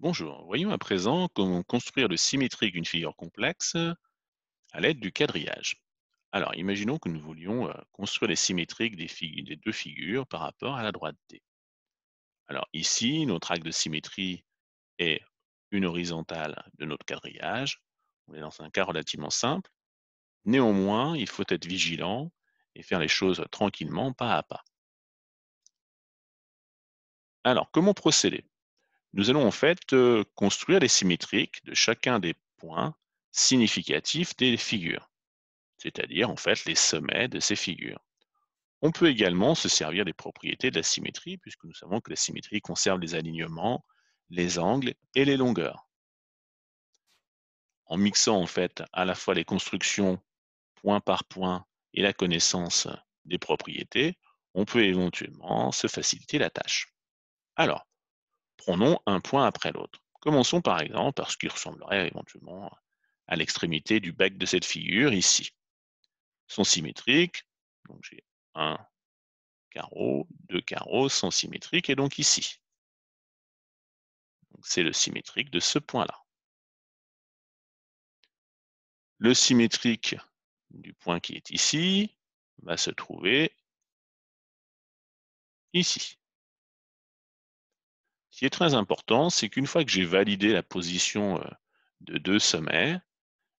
Bonjour, voyons à présent comment construire le symétrique d'une figure complexe à l'aide du quadrillage. Alors, imaginons que nous voulions construire les symétriques des deux figures par rapport à la droite D. Alors ici, notre axe de symétrie est une horizontale de notre quadrillage. On est dans un cas relativement simple. Néanmoins, il faut être vigilant et faire les choses tranquillement, pas à pas. Alors, comment procéder? Nous allons en fait construire les symétriques de chacun des points significatifs des figures, c'est-à-dire en fait les sommets de ces figures. On peut également se servir des propriétés de la symétrie, puisque nous savons que la symétrie conserve les alignements, les angles et les longueurs. En mixant en fait à la fois les constructions point par point et la connaissance des propriétés, on peut éventuellement se faciliter la tâche. Alors, prenons un point après l'autre. Commençons par exemple par ce qui ressemblerait éventuellement à l'extrémité du bec de cette figure ici. Sont symétriques, donc j'ai un carreau, deux carreaux sont symétriques et donc ici. C'est le symétrique de ce point-là. Le symétrique du point qui est ici va se trouver ici. Ce qui est très important, c'est qu'une fois que j'ai validé la position de deux sommets,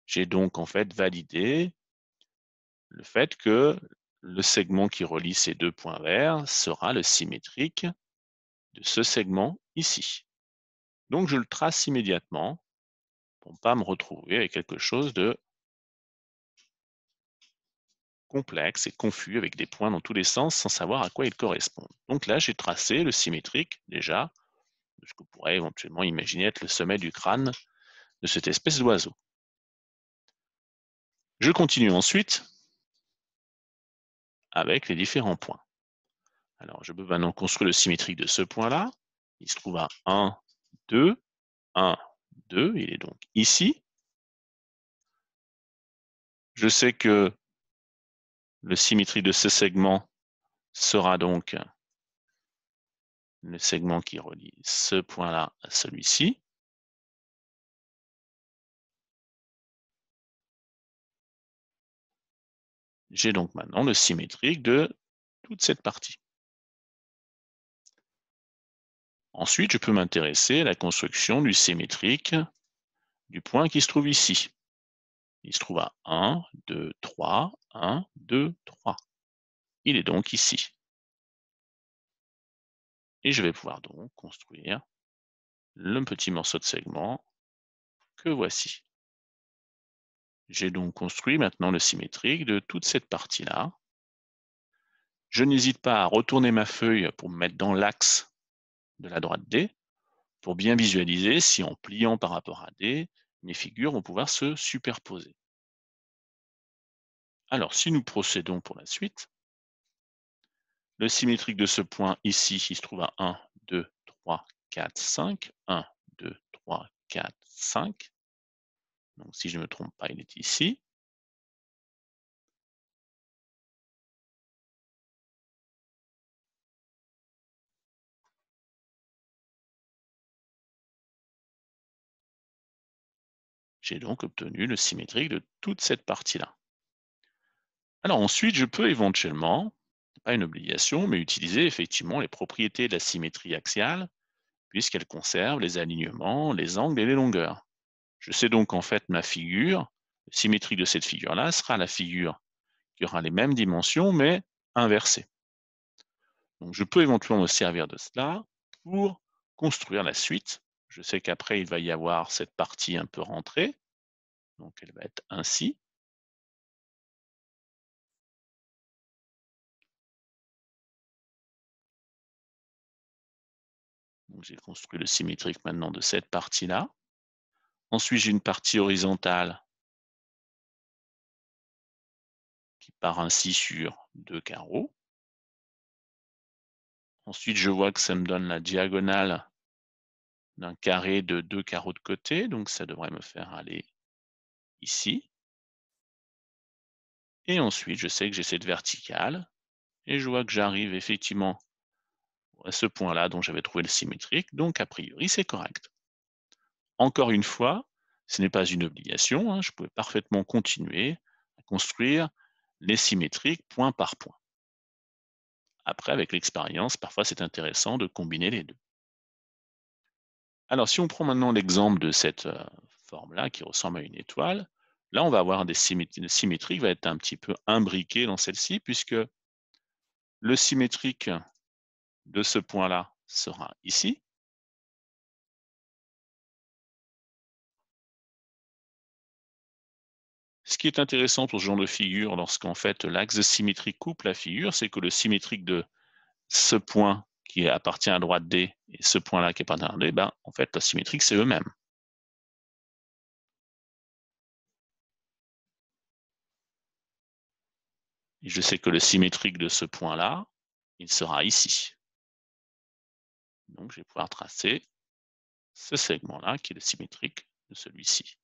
j'ai donc en fait validé le fait que le segment qui relie ces deux points verts sera le symétrique de ce segment ici. Donc je le trace immédiatement pour ne pas me retrouver avec quelque chose de complexe et confus avec des points dans tous les sens sans savoir à quoi ils correspondent. Donc là, j'ai tracé le symétrique déjà de ce que pourrait éventuellement imaginer être le sommet du crâne de cette espèce d'oiseau. Je continue ensuite avec les différents points. Alors, je peux maintenant construire le symétrique de ce point-là. Il se trouve à 1, 2, 1, 2. Il est donc ici. Je sais que le symétrique de ce segment sera donc le segment qui relie ce point-là à celui-ci. J'ai donc maintenant le symétrique de toute cette partie. Ensuite, je peux m'intéresser à la construction du symétrique du point qui se trouve ici. Il se trouve à 1, 2, 3, 1, 2, 3. Il est donc ici. Et je vais pouvoir donc construire le petit morceau de segment que voici. J'ai donc construit maintenant le symétrique de toute cette partie-là. Je n'hésite pas à retourner ma feuille pour me mettre dans l'axe de la droite D, pour bien visualiser si en pliant par rapport à D, mes figures vont pouvoir se superposer. Alors, si nous procédons pour la suite, le symétrique de ce point ici, il se trouve à 1, 2, 3, 4, 5. 1, 2, 3, 4, 5. Donc, si je ne me trompe pas, il est ici. J'ai donc obtenu le symétrique de toute cette partie-là. Alors ensuite, je peux éventuellement, pas une obligation, mais utiliser effectivement les propriétés de la symétrie axiale, puisqu'elle conserve les alignements, les angles et les longueurs. Je sais donc en fait ma figure, la symétrie de cette figure-là sera la figure qui aura les mêmes dimensions, mais inversée. Donc je peux éventuellement me servir de cela pour construire la suite. Je sais qu'après, il va y avoir cette partie un peu rentrée, donc elle va être ainsi. Donc j'ai construit le symétrique maintenant de cette partie-là. Ensuite, j'ai une partie horizontale qui part ainsi sur deux carreaux. Ensuite, je vois que ça me donne la diagonale d'un carré de deux carreaux de côté, donc ça devrait me faire aller ici. Et ensuite, je sais que j'ai cette verticale, et je vois que j'arrive effectivement à ce point-là dont j'avais trouvé le symétrique, donc a priori, c'est correct. Encore une fois, ce n'est pas une obligation, hein, je pouvais parfaitement continuer à construire les symétriques point par point. Après, avec l'expérience, parfois c'est intéressant de combiner les deux. Alors, si on prend maintenant l'exemple de cette forme-là qui ressemble à une étoile, là, on va avoir des symétriques va être un petit peu imbriqué dans celle-ci, puisque le symétrique de ce point-là sera ici. Ce qui est intéressant pour ce genre de figure, lorsqu'en fait l'axe symétrique coupe la figure, c'est que le symétrique de ce point qui appartient à droite D et ce point-là qui appartient à droite D, ben, en fait, la symétrique, c'est eux-mêmes. Et je sais que le symétrique de ce point-là, il sera ici. Donc, je vais pouvoir tracer ce segment-là qui est le symétrique de celui-ci.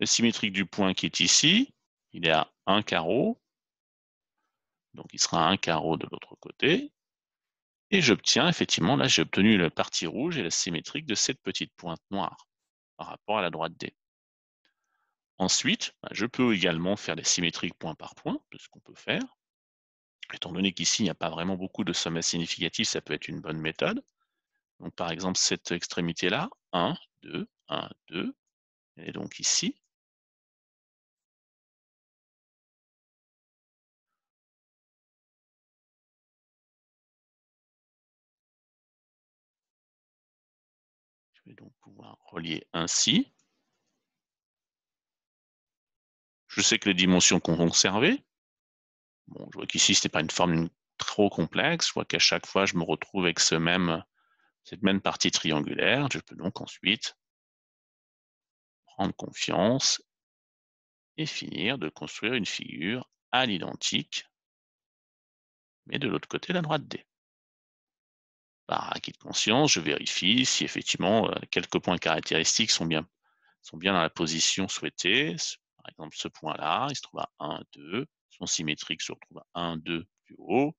Le symétrique du point qui est ici, il est à 1 carreau. Donc, il sera à 1 carreau de l'autre côté. Et j'obtiens, effectivement, là, j'ai obtenu la partie rouge et la symétrique de cette petite pointe noire par rapport à la droite D. Ensuite, je peux également faire des symétriques point par point, de ce qu'on peut faire. Étant donné qu'ici, il n'y a pas vraiment beaucoup de sommets significatifs, ça peut être une bonne méthode. Donc, par exemple, cette extrémité-là, 1, 2, 1, 2, elle est donc ici. Je vais donc pouvoir relier ainsi. Je sais que les dimensions sont conservées. Bon, je vois qu'ici, ce n'est pas une forme trop complexe. Je vois qu'à chaque fois, je me retrouve avec cette même partie triangulaire. Je peux donc ensuite prendre confiance et finir de construire une figure à l'identique, mais de l'autre côté, la droite D. Par acquis de conscience, je vérifie si effectivement quelques points caractéristiques sont bien dans la position souhaitée. Par exemple, ce point-là, il se trouve à 1, 2. Son symétrique se retrouve à 1, 2 plus haut.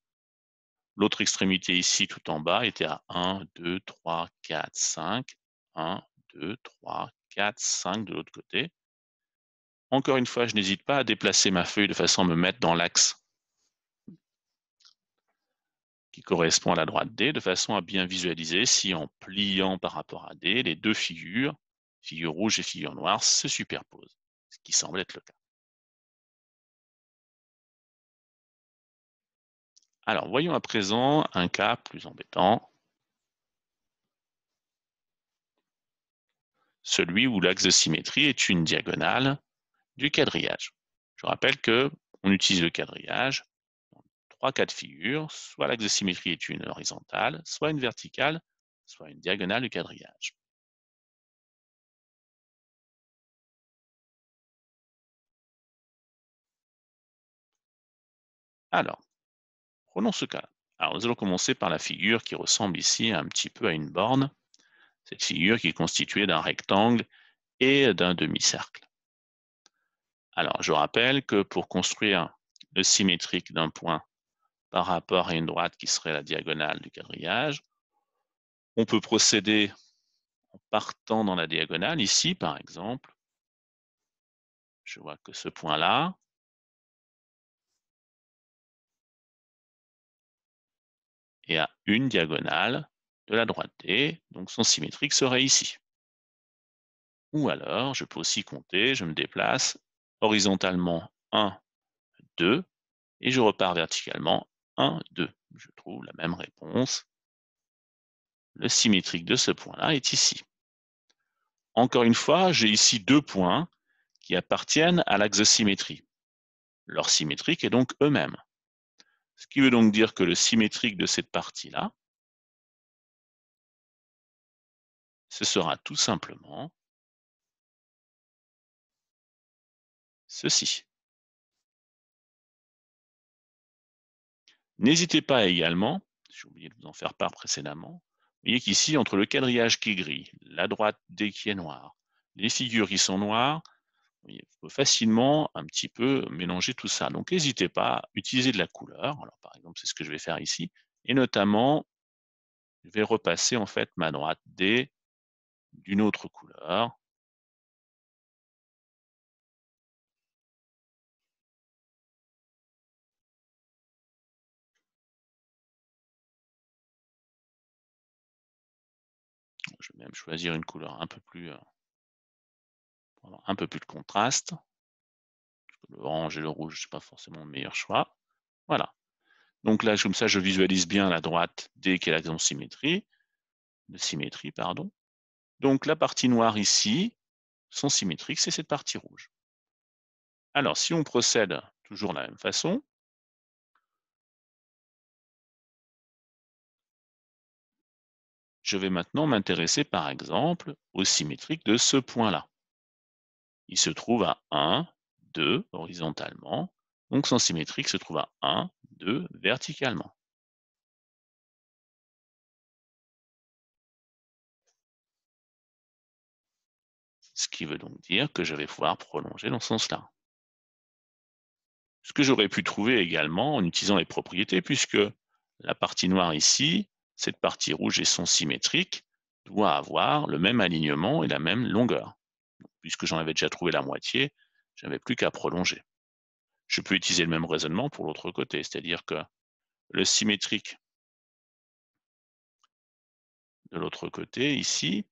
L'autre extrémité ici, tout en bas, était à 1, 2, 3, 4, 5. 1, 2, 3, 4, 5 de l'autre côté. Encore une fois, je n'hésite pas à déplacer ma feuille de façon à me mettre dans l'axe qui correspond à la droite D, de façon à bien visualiser si en pliant par rapport à D, les deux figure rouge et figure noire, se superposent, ce qui semble être le cas. Alors, voyons à présent un cas plus embêtant, celui où l'axe de symétrie est une diagonale du quadrillage. Je rappelle que on utilise le quadrillage dans 3 cas de figure, soit l'axe de symétrie est une horizontale, soit une verticale, soit une diagonale du quadrillage. Alors, prenons ce cas-là. Alors, nous allons commencer par la figure qui ressemble ici un petit peu à une borne. Cette figure qui est constituée d'un rectangle et d'un demi-cercle. Alors, je rappelle que pour construire le symétrique d'un point par rapport à une droite qui serait la diagonale du quadrillage, on peut procéder en partant dans la diagonale. Ici, par exemple, je vois que ce point-là est à une diagonale de la droite D, donc son symétrique serait ici. Ou alors, je peux aussi compter, je me déplace horizontalement 1, 2, et je repars verticalement 1, 2. Je trouve la même réponse. Le symétrique de ce point-là est ici. Encore une fois, j'ai ici deux points qui appartiennent à l'axe de symétrie. Leur symétrique est donc eux-mêmes. Ce qui veut donc dire que le symétrique de cette partie-là, ce sera tout simplement ceci. N'hésitez pas également, j'ai oublié de vous en faire part précédemment, vous voyez qu'ici, entre le quadrillage qui est gris, la droite D qui est noire, les figures qui sont noires, on peut facilement un petit peu mélanger tout ça. Donc, n'hésitez pas à utiliser de la couleur. Alors, par exemple, c'est ce que je vais faire ici. Et notamment, je vais repasser en fait ma droite D d'une autre couleur. Je vais même choisir une couleur un peu plus, pour avoir un peu plus de contraste. L'orange et le rouge, c'est pas forcément le meilleur choix. Voilà. Donc là, comme ça, je visualise bien la droite D qui est l'axe de symétrie, pardon. Donc la partie noire ici, son symétrique, c'est cette partie rouge. Alors, si on procède toujours de la même façon, je vais maintenant m'intéresser, par exemple, au symétrique de ce point-là. Il se trouve à 1, 2 horizontalement, donc son symétrique se trouve à 1, 2 verticalement. Ce qui veut donc dire que je vais pouvoir prolonger dans ce sens-là. Ce que j'aurais pu trouver également en utilisant les propriétés, puisque la partie noire ici, cette partie rouge et son symétrique, doit avoir le même alignement et la même longueur. Puisque j'en avais déjà trouvé la moitié, je n'avais plus qu'à prolonger. Je peux utiliser le même raisonnement pour l'autre côté, c'est-à-dire que le symétrique de l'autre côté, ici,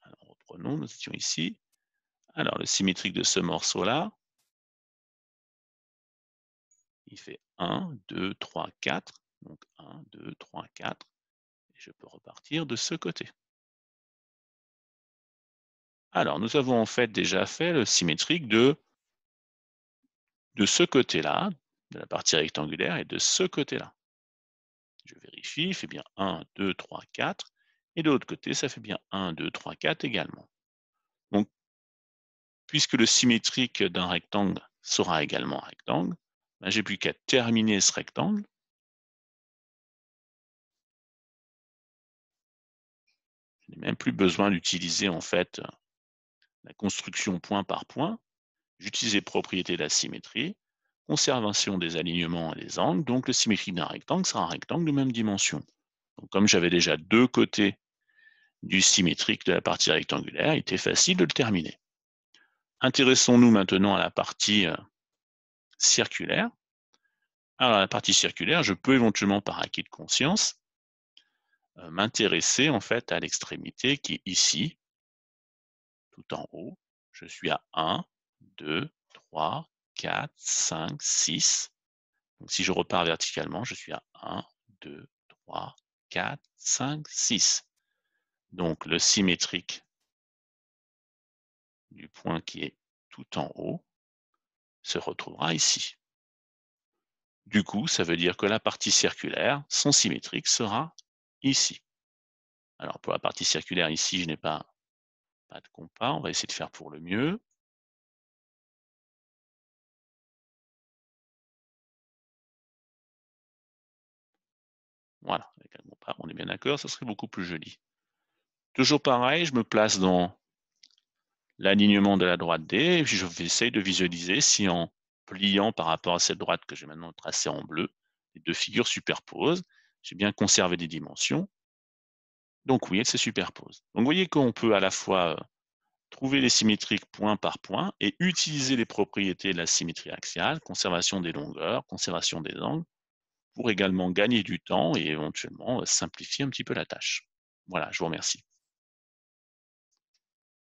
alors reprenons, nous étions ici, alors le symétrique de ce morceau-là, il fait 1, 2, 3, 4, donc 1, 2, 3, 4, et je peux repartir de ce côté. Alors, nous avons en fait déjà fait le symétrique de ce côté-là, de la partie rectangulaire, et de ce côté-là. Je vérifie, il fait bien 1, 2, 3, 4, et de l'autre côté, ça fait bien 1, 2, 3, 4 également. Donc, puisque le symétrique d'un rectangle sera également un rectangle, ben, j'ai plus qu'à terminer ce rectangle. Je n'ai même plus besoin d'utiliser en fait la construction point par point. J'utilise les propriétés de la symétrie, conservation des alignements et des angles, donc le symétrique d'un rectangle sera un rectangle de même dimension. Donc, comme j'avais déjà deux côtés du symétrique de la partie rectangulaire, il était facile de le terminer. Intéressons-nous maintenant à la partie circulaire. Alors, la partie circulaire, je peux éventuellement, par acquis de conscience, m'intéresser en fait à l'extrémité qui est ici, tout en haut. Je suis à 1, 2, 3, 4, 5, 6. Donc, si je repars verticalement, je suis à 1, 2, 3, 4, 5, 6. Donc, le symétrique du point qui est tout en haut se retrouvera ici. Du coup, ça veut dire que la partie circulaire, son symétrique sera ici. Alors, pour la partie circulaire, ici, je n'ai pas de compas. On va essayer de faire pour le mieux. Voilà, avec un compas, on est bien d'accord, ça serait beaucoup plus joli. Toujours pareil, je me place dans l'alignement de la droite D, et puis j'essaye de visualiser si en pliant par rapport à cette droite que j'ai maintenant tracée en bleu, les deux figures superposent. J'ai bien conservé des dimensions. Donc oui, elles se superposent. Donc vous voyez qu'on peut à la fois trouver les symétriques point par point et utiliser les propriétés de la symétrie axiale, conservation des longueurs, conservation des angles, pour également gagner du temps et éventuellement simplifier un petit peu la tâche. Voilà, je vous remercie.